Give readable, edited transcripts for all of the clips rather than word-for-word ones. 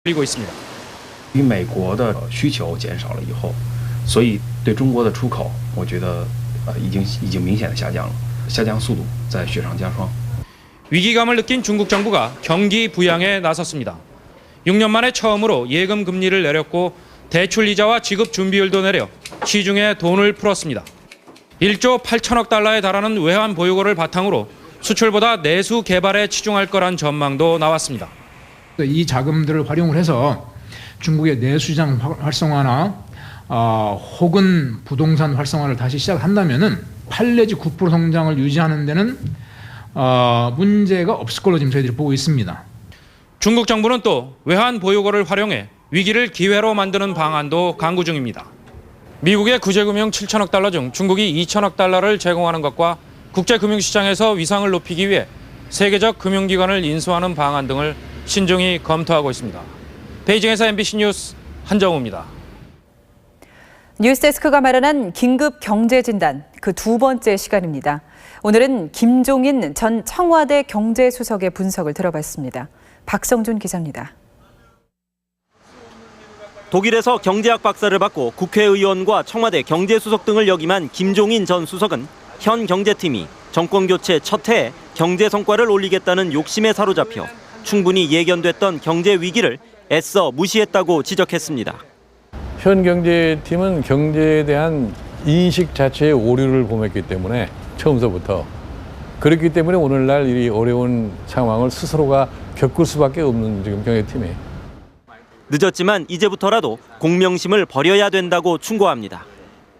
리고 있습니다. 与美国的需求减少了以后，所以对中国的出口，我觉得已经明显的下降了，下降速度在雪上加霜。 위기감을 느낀 중국 정부가 경기 부양에 나섰습니다. 6년 만에 처음으로 예금 금리를 내렸고 대출 이자와 지급 준비율도 내려 시중에 돈을 풀었습니다. 1조 8천억 달러에 달하는 외환 보유고를 바탕으로 수출보다 내수 개발에 치중할 거란 전망도 나왔습니다. 이 자금들을 활용을 해서 중국의 내수시장 활성화나 혹은 부동산 활성화를 다시 시작한다면은 8 내지 9% 성장을 유지하는 데는 문제가 없을 걸로 지금 저희들이 보고 있습니다. 중국 정부는 또 외환 보유고를 활용해 위기를 기회로 만드는 방안도 강구 중입니다. 미국의 구제금융 7천억 달러 중 중국이 2천억 달러를 제공하는 것과 국제금융시장에서 위상을 높이기 위해 세계적 금융기관을 인수하는 방안 등을 신중히 검토하고 있습니다. 베이징에서 MBC 뉴스 한정우입니다. 뉴스데스크가 마련한 긴급 경제진단 그 두 번째 시간입니다. 오늘은 김종인 전 청와대 경제수석의 분석을 들어봤습니다. 박성준 기자입니다. 독일에서 경제학 박사를 받고 국회의원과 청와대 경제수석 등을 역임한 김종인 전 수석은 현 경제팀이 정권교체 첫 해에 경제 성과를 올리겠다는 욕심에 사로잡혀 충분히 예견됐던 경제 위기를 애써 무시했다고 지적했습니다. 현 경제팀은 경제에 대한 인식 자체의 오류를 범했기 때문에 처음서부터 그렇기 때문에 오늘날 이 어려운 상황을 스스로가 겪을 수밖에 없는 지금 경제팀이에요. 늦었지만 이제부터라도 공명심을 버려야 된다고 충고합니다.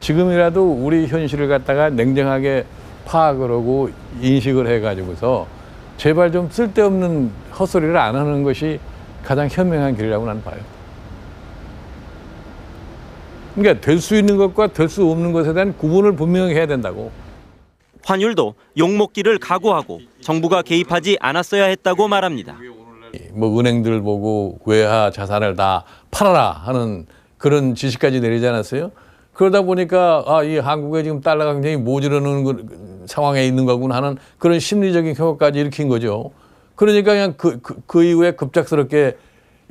지금이라도 우리 현실을 갖다가 냉정하게 파악을 하고 인식을 해가지고서 제발 좀 쓸데없는 헛소리를 안 하는 것이 가장 현명한 길이라고 나는 봐요. 그러니까 될 수 있는 것과 될 수 없는 것에 대한 구분을 분명히 해야 된다고. 환율도 욕먹기를 각오하고 정부가 개입하지 않았어야 했다고 말합니다. 뭐 은행들 보고 외화 자산을 다 팔아라 하는 그런 지시까지 내리지 않았어요? 그러다 보니까 이 한국에 지금 달러가 굉장히 모자라는 상황에 있는 거구나 하는 그런 심리적인 효과까지 일으킨 거죠. 그러니까 그냥 그 이후에 급작스럽게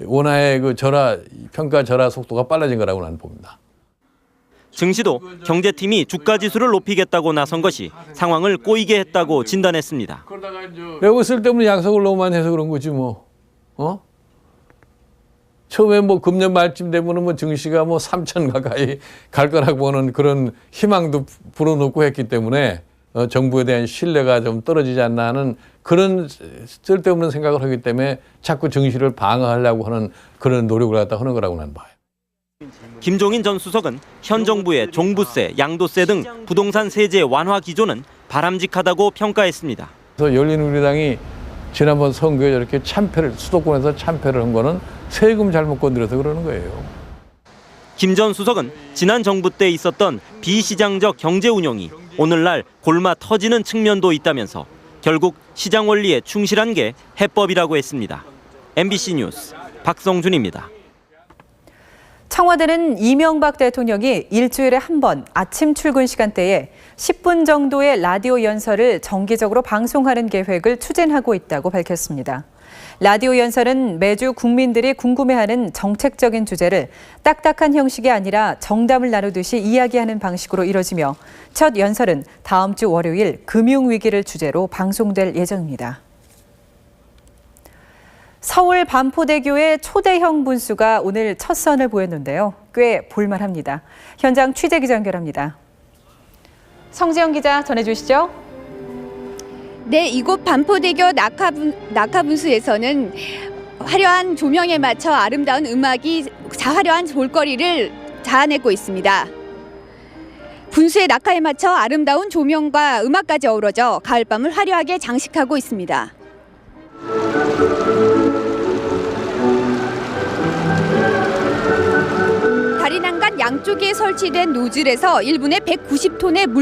원화의 그 평가 절하 속도가 빨라진 거라고 나는 봅니다. 증시도 경제팀이 주가지수를 높이겠다고 나선 것이 상황을 꼬이게 했다고 진단했습니다. 내가 쓸데없는 약속을 너무 많이 해서 그런 거지 뭐. 처음에 뭐 금년 말쯤 되면은 뭐 증시가 뭐 3천 가까이 갈 거라고 보는 그런 희망도 불어넣고 했기 때문에 정부에 대한 신뢰가 좀 떨어지지 않나 하는 그런 쓸데없는 생각을 하기 때문에 자꾸 증시를 방어하려고 하는 그런 노력을 갖다 하는 거라고 나는 봐요. 김종인 전 수석은 현 정부의 종부세, 양도세 등 부동산 세제 완화 기조는 바람직하다고 평가했습니다. 그래서 열린우리당이 지난번 선거에 저렇게 수도권에서 참패를 한 거는 세금 잘못 건드려서 그러는 거예요. 김 전 수석은 지난 정부 때 있었던 비시장적 경제 운영이 오늘날 골마 터지는 측면도 있다면서 결국 시장 원리에 충실한 게 해법이라고 했습니다. MBC 뉴스 박성준입니다. 청와대는 이명박 대통령이 일주일에 한 번 아침 출근 시간대에 10분 정도의 라디오 연설을 정기적으로 방송하는 계획을 추진하고 있다고 밝혔습니다. 라디오 연설은 매주 국민들이 궁금해하는 정책적인 주제를 딱딱한 형식이 아니라 정담을 나누듯이 이야기하는 방식으로 이뤄지며 첫 연설은 다음 주 월요일 금융위기를 주제로 방송될 예정입니다. 서울 반포대교의 초대형 분수가 오늘 첫 선을 보였는데요. 꽤 볼만합니다. 현장 취재기자 연결합니다. 성지영 기자 전해주시죠. 네, 이곳 반포대교 낙하분수에서는 화려한 조명에 맞춰 아름다운 음악이 화려한 볼거리를 자아내고 있습니다. 분수의 낙하에 맞춰 아름다운 조명과 음악까지 어우러져 가을밤을 화려하게 장식하고 있습니다. 다리 난간 양쪽에 설치된 노즐에서 1분에 190톤의 물